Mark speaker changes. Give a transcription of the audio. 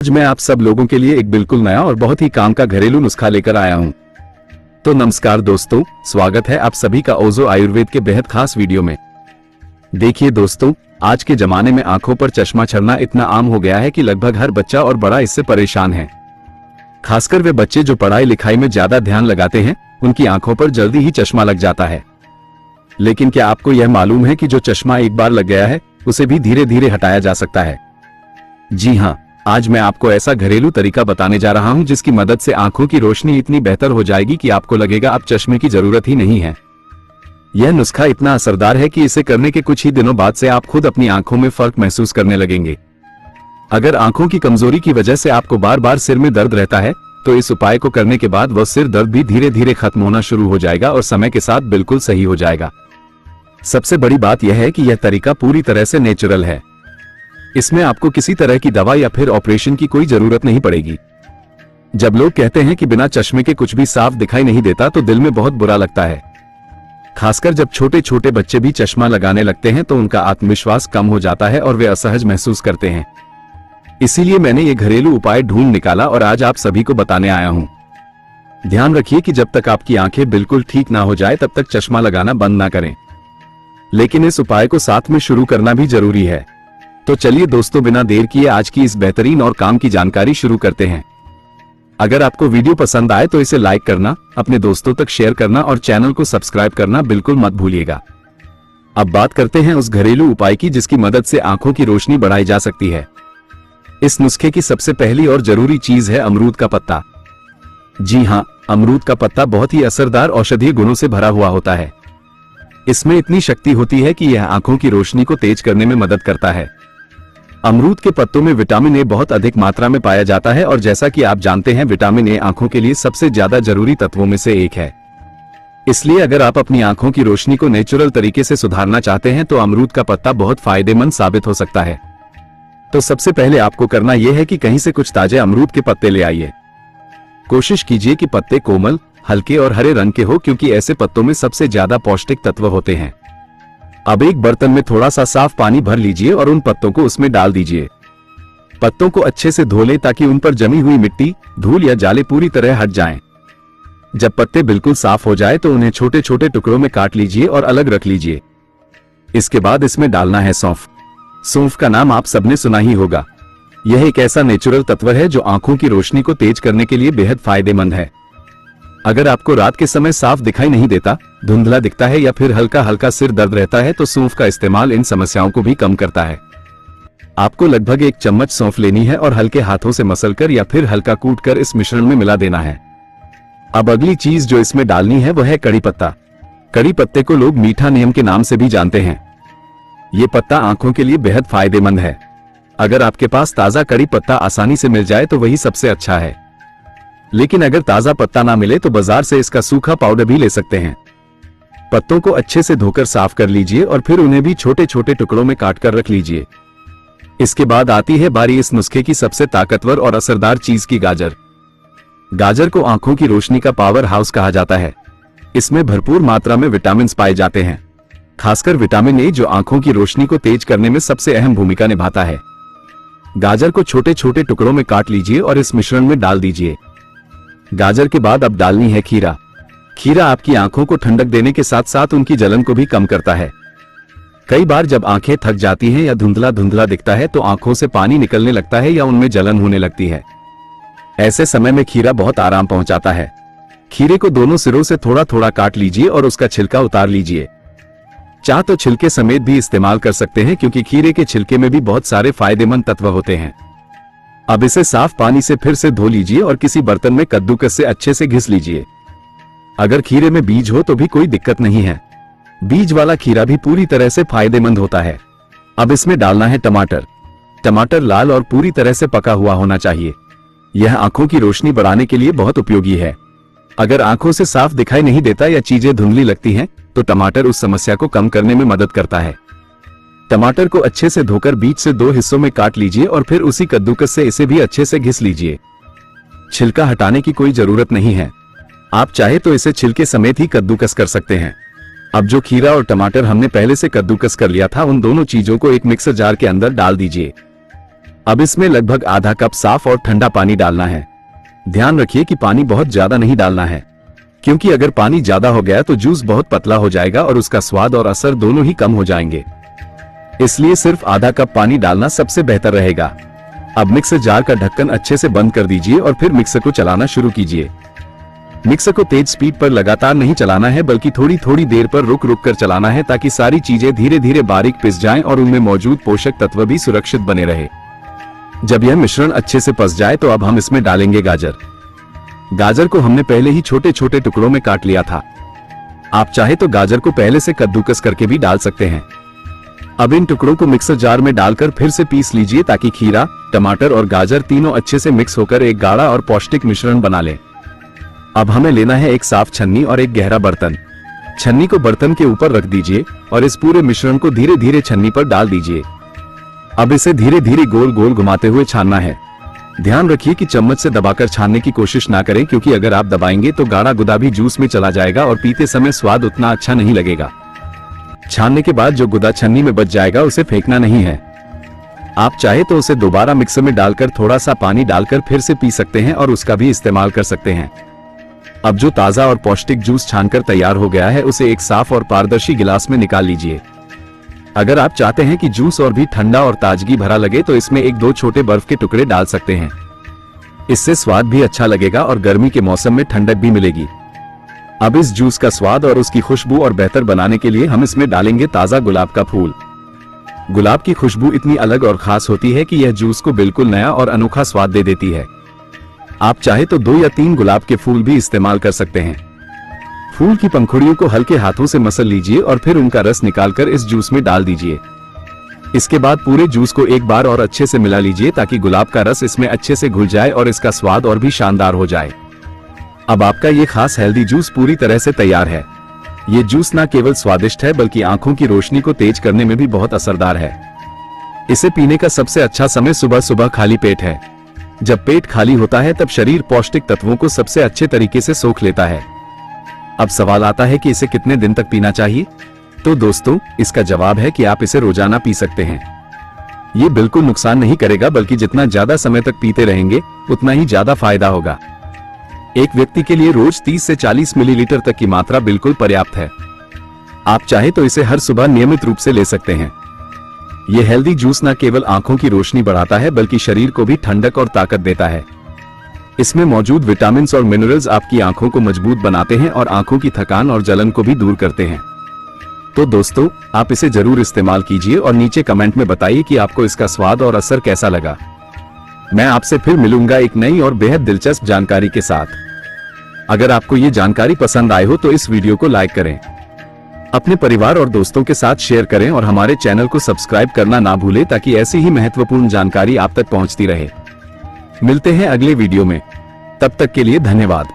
Speaker 1: आज मैं आप सब लोगों के लिए एक बिल्कुल नया और बहुत ही काम का घरेलू नुस्खा लेकर आया हूं। तो नमस्कार दोस्तों, स्वागत है आप सभी का ओजो आयुर्वेद के बेहद खास वीडियो में। देखिए दोस्तों, आज के जमाने में आंखों पर चश्मा चढ़ना इतना आम हो गया है कि लगभग हर बच्चा और बड़ा इससे परेशान है। खासकर वे बच्चे जो पढ़ाई लिखाई में ज्यादा ध्यान लगाते हैं, उनकी आंखों पर जल्दी ही चश्मा लग जाता है। लेकिन क्या आपको यह मालूम है कि जो चश्मा एक बार लग गया है, उसे भी धीरे धीरे हटाया जा सकता है? जी हाँ, आज मैं आपको ऐसा घरेलू तरीका बताने जा रहा हूं जिसकी मदद से आंखों की रोशनी इतनी बेहतर हो जाएगी कि आपको लगेगा अब चश्मे की जरूरत ही नहीं है। यह नुस्खा इतना असरदार है कि इसे करने के कुछ ही दिनों बाद से आप खुद अपनी आंखों में फर्क महसूस करने लगेंगे। अगर आंखों की कमजोरी की वजह से आपको बार बार सिर में दर्द रहता है, तो इस उपाय को करने के बाद वह सिर दर्द भी धीरे धीरे खत्म होना शुरू हो जाएगा और समय के साथ बिल्कुल सही हो जाएगा। सबसे बड़ी बात यह है कि यह तरीका पूरी तरह से नेचुरल है। इसमें आपको किसी तरह की दवा या फिर ऑपरेशन की कोई जरूरत नहीं पड़ेगी। जब लोग कहते हैं कि बिना चश्मे के कुछ भी साफ दिखाई नहीं देता, तो दिल में बहुत बुरा लगता है। खासकर जब छोटे छोटे बच्चे भी चश्मा लगाने लगते हैं तो उनका आत्मविश्वास कम हो जाता है और वे असहज महसूस करते हैं। इसीलिए मैंने ये घरेलू उपाय ढूंढ निकाला और आज आप सभी को बताने आया हूं। ध्यान रखिए कि जब तक आपकी आंखें बिल्कुल ठीक ना हो जाए तब तक चश्मा लगाना बंद ना करें। लेकिन इस उपाय को साथ में शुरू करना भी जरूरी है। तो चलिए दोस्तों, बिना देर किए आज की इस बेहतरीन और काम की जानकारी शुरू करते हैं। अगर आपको वीडियो पसंद आए तो इसे लाइक करना, अपने दोस्तों तक शेयर करना और चैनल को सब्सक्राइब करना बिल्कुल मत भूलिएगा। अब बात करते हैं उस घरेलू उपाय की जिसकी मदद से आंखों की रोशनी बढ़ाई जा सकती है। इस नुस्खे की सबसे पहली और जरूरी चीज है अमरूद का पत्ता। जी हाँ, अमरूद का पत्ता बहुत ही असरदार औषधीय गुणों से भरा हुआ होता है। इसमें इतनी शक्ति होती है कि यह आंखों की रोशनी को तेज करने में मदद करता है। अमरूद के पत्तों में विटामिन ए बहुत अधिक मात्रा में पाया जाता है और जैसा कि आप जानते हैं, विटामिन ए आंखों के लिए सबसे ज्यादा जरूरी तत्वों में से एक है। इसलिए अगर आप अपनी आंखों की रोशनी को नेचुरल तरीके से सुधारना चाहते हैं तो अमरूद का पत्ता बहुत फायदेमंद साबित हो सकता है। तो सबसे पहले आपको करना यह है कि कहीं से कुछ ताजे अमरूद के पत्ते ले आइए। कोशिश कीजिए कि पत्ते कोमल, हल्के और हरे रंग के हो, क्योंकि ऐसे पत्तों में सबसे ज्यादा पौष्टिक तत्व होते हैं। अब एक बर्तन में थोड़ा सा साफ पानी भर लीजिए और उन पत्तों को उसमें डाल दीजिए। पत्तों को अच्छे से धो लें ताकि उन पर जमी हुई मिट्टी, धूल या जाले पूरी तरह हट जाएं। जब पत्ते बिल्कुल साफ हो जाए तो उन्हें छोटे छोटे टुकड़ों में काट लीजिए और अलग रख लीजिए। इसके बाद इसमें डालना है सौंफ। सौंफ का नाम आप सबने सुना ही होगा। यह एक ऐसा नेचुरल तत्व है जो आंखों की रोशनी को तेज करने के लिए बेहद फायदेमंद है। अगर आपको रात के समय साफ दिखाई नहीं देता, धुंधला दिखता है या फिर हल्का हल्का सिर दर्द रहता है, तो सौंफ का इस्तेमाल इन समस्याओं को भी कम करता है। आपको लगभग 1 चम्मच सौंफ लेनी है और हल्के हाथों से मसलकर या फिर हल्का कूटकर इस मिश्रण में मिला देना है। अब अगली चीज जो इसमें डालनी है वह है कड़ी पत्ता। कड़ी पत्ते को लोग मीठा नीम के नाम से भी जानते हैं। ये पत्ता आंखों के लिए बेहद फायदेमंद है। अगर आपके पास ताजा कड़ी पत्ता आसानी से मिल जाए तो वही सबसे अच्छा है। लेकिन अगर ताजा पत्ता ना मिले तो बाजार से इसका सूखा पाउडर भी ले सकते हैं। पत्तों को अच्छे से धोकर साफ कर लीजिए और फिर उन्हें भी छोटे छोटे टुकड़ों में काटकर रख लीजिए। इसके बाद आती है बारी इस नुस्खे की सबसे ताकतवर और असरदार चीज की, गाजर। गाजर को आंखों की रोशनी का पावर हाउस कहा जाता है। इसमें भरपूर मात्रा में विटामिन पाए जाते हैं, खासकर विटामिन ए जो आंखों की रोशनी को तेज करने में सबसे अहम भूमिका निभाता है। गाजर को छोटे छोटे टुकड़ों में काट लीजिए और इस मिश्रण में डाल दीजिए। गाजर के बाद अब डालनी है खीरा। खीरा आपकी आंखों को ठंडक देने के साथ साथ उनकी जलन को भी कम करता है। कई बार जब आंखें थक जाती हैं या धुंधला धुंधला दिखता है तो आंखों से पानी निकलने लगता है या उनमें जलन होने लगती है। ऐसे समय में खीरा बहुत आराम पहुंचाता है। खीरे को दोनों सिरों से थोड़ा थोड़ा काट लीजिए और उसका छिलका उतार लीजिए। चाह तो छिलके समेत भी इस्तेमाल कर सकते हैं, क्योंकि खीरे के छिलके में भी बहुत सारे फायदेमंद तत्व होते हैं। अब इसे साफ पानी से फिर से धो लीजिए और किसी बर्तन में कद्दूकस से अच्छे से घिस लीजिए। अगर खीरे में बीज हो तो भी कोई दिक्कत नहीं है। बीज वाला खीरा भी पूरी तरह से फायदेमंद होता है। अब इसमें डालना है टमाटर। टमाटर लाल और पूरी तरह से पका हुआ होना चाहिए। यह आंखों की रोशनी बढ़ाने के लिए बहुत उपयोगी है। अगर आंखों से साफ दिखाई नहीं देता या चीजें धुंधली लगती हैं, तो टमाटर उस समस्या को कम करने में मदद करता है। टमाटर को अच्छे से धोकर बीच से 2 हिस्सों में काट लीजिए और फिर उसी कद्दूकस से इसे भी अच्छे से घिस लीजिए। छिलका हटाने की कोई जरूरत नहीं है। आप चाहे तो इसे छिलके समेत ही कद्दूकस कर सकते हैं। अब जो खीरा और टमाटर हमने पहले से कद्दूकस कर लिया था, उन दोनों चीजों को एक मिक्सर जार के अंदर डाल दीजिए। अब इसमें लगभग आधा कप साफ और ठंडा पानी डालना है। ध्यान रखिए कि पानी बहुत ज्यादा नहीं डालना है, क्योंकि अगर पानी ज्यादा हो गया तो जूस बहुत पतला हो जाएगा और उसका स्वाद और असर दोनों ही कम हो जाएंगे। इसलिए सिर्फ आधा कप पानी डालना सबसे बेहतर रहेगा। अब मिक्सर जार का ढक्कन अच्छे से बंद कर दीजिए और फिर मिक्सर को चलाना शुरू कीजिए। मिक्सर को तेज स्पीड पर लगातार नहीं चलाना है, बल्कि थोड़ी थोड़ी देर पर रुक रुक कर चलाना है, ताकि सारी चीजें धीरे धीरे बारीक पिस जाएं और उनमें मौजूद पोषक तत्व भी सुरक्षित बने रहे। जब यह मिश्रण अच्छे से पस जाए तो अब हम इसमें डालेंगे गाजर। गाजर को हमने पहले ही छोटे छोटे टुकड़ों में काट लिया था। आप चाहे तो गाजर को पहले से कद्दूकस करके भी डाल सकते हैं। अब इन टुकड़ों को मिक्सर जार में डालकर फिर से पीस लीजिए, ताकि खीरा, टमाटर और गाजर तीनों अच्छे से मिक्स होकर एक गाढ़ा और पौष्टिक मिश्रण बना लें। अब हमें लेना है एक साफ छन्नी और एक गहरा बर्तन। छन्नी को बर्तन के ऊपर रख दीजिए और इस पूरे मिश्रण को धीरे धीरे छन्नी पर डाल दीजिए। अब इसे धीरे धीरे गोल गोल घुमाते हुए छानना है। ध्यान रखिए कि चम्मच से दबाकर छानने की कोशिश ना करें, क्योंकि अगर आप दबाएंगे तो गाढ़ा गुदा भी जूस में चला जाएगा और पीते समय स्वाद उतना अच्छा नहीं लगेगा। छानने के बाद जो गुदा छन्नी में बच जाएगा उसे फेंकना नहीं है। आप चाहे तो उसे दोबारा मिक्सर में डालकर थोड़ा सा पानी डालकर फिर से पी सकते हैं और उसका भी इस्तेमाल कर सकते हैं। अब जो ताजा और पौष्टिक जूस छानकर तैयार हो गया है उसे एक साफ और पारदर्शी गिलास में निकाल लीजिए। अगर आप चाहते हैं कि जूस और भी ठंडा और ताजगी भरा लगे तो इसमें एक दो छोटे बर्फ के टुकड़े डाल सकते हैं। इससे स्वाद भी अच्छा लगेगा और गर्मी के मौसम में ठंडक भी मिलेगी। अब इस जूस का स्वाद और उसकी खुशबू और बेहतर बनाने के लिए हम इसमें डालेंगे ताजा गुलाब का फूल। गुलाब की खुशबू इतनी अलग और खास होती है कि यह जूस को बिल्कुल नया और अनोखा स्वाद दे देती है। आप चाहे तो 2 या 3 गुलाब के फूल भी इस्तेमाल कर सकते हैं। फूल की पंखुड़ियों को हल्के हाथों से मसल लीजिए और फिर उनका रस निकालकर इस जूस में डाल दीजिए। इसके बाद पूरे जूस को एक बार और अच्छे से मिला लीजिए, ताकि गुलाब का रस इसमें अच्छे से घुल जाए और इसका स्वाद और भी शानदार हो जाए। अब आपका ये खास हेल्दी जूस पूरी तरह से तैयार है। ये जूस न केवल स्वादिष्ट है, बल्कि आंखों की रोशनी को तेज करने में भी बहुत असरदार है। इसे पीने का सबसे अच्छा समय सुबह सुबह खाली पेट है। जब पेट खाली होता है तब शरीर पौष्टिक तत्वों को सबसे अच्छे तरीके से सोख लेता है। अब सवाल आता है कि इसे कितने दिन तक पीना चाहिए? तो दोस्तों, इसका जवाब है कि आप इसे रोजाना पी सकते हैं। ये बिल्कुल नुकसान नहीं करेगा, बल्कि जितना ज्यादा समय तक पीते रहेंगे उतना ही ज्यादा फायदा होगा। एक व्यक्ति के लिए रोज 30 से 40 मिलीलीटर तक की मात्रा बिल्कुल पर्याप्त है। आप चाहे तो इसे हर सुबह नियमित रूप से ले सकते हैं। ये हेल्दी जूस न केवल आंखों की रोशनी बढ़ाता है, बल्कि शरीर को भी ठंडक और ताकत देता है। इसमें मौजूद विटामिन्स और मिनरल्स आपकी आंखों को मजबूत बनाते हैं और आंखों की थकान और जलन को भी दूर करते हैं। तो दोस्तों, आप इसे जरूर इस्तेमाल कीजिए और नीचे कमेंट में बताइए कि आपको इसका स्वाद और असर कैसा लगा। मैं आपसे फिर मिलूंगा एक नई और बेहद दिलचस्प जानकारी के साथ। अगर आपको ये जानकारी पसंद आई हो तो इस वीडियो को लाइक करें, अपने परिवार और दोस्तों के साथ शेयर करें और हमारे चैनल को सब्सक्राइब करना ना भूलें, ताकि ऐसी ही महत्वपूर्ण जानकारी आप तक पहुंचती रहे। मिलते हैं अगले वीडियो में, तब तक के लिए धन्यवाद।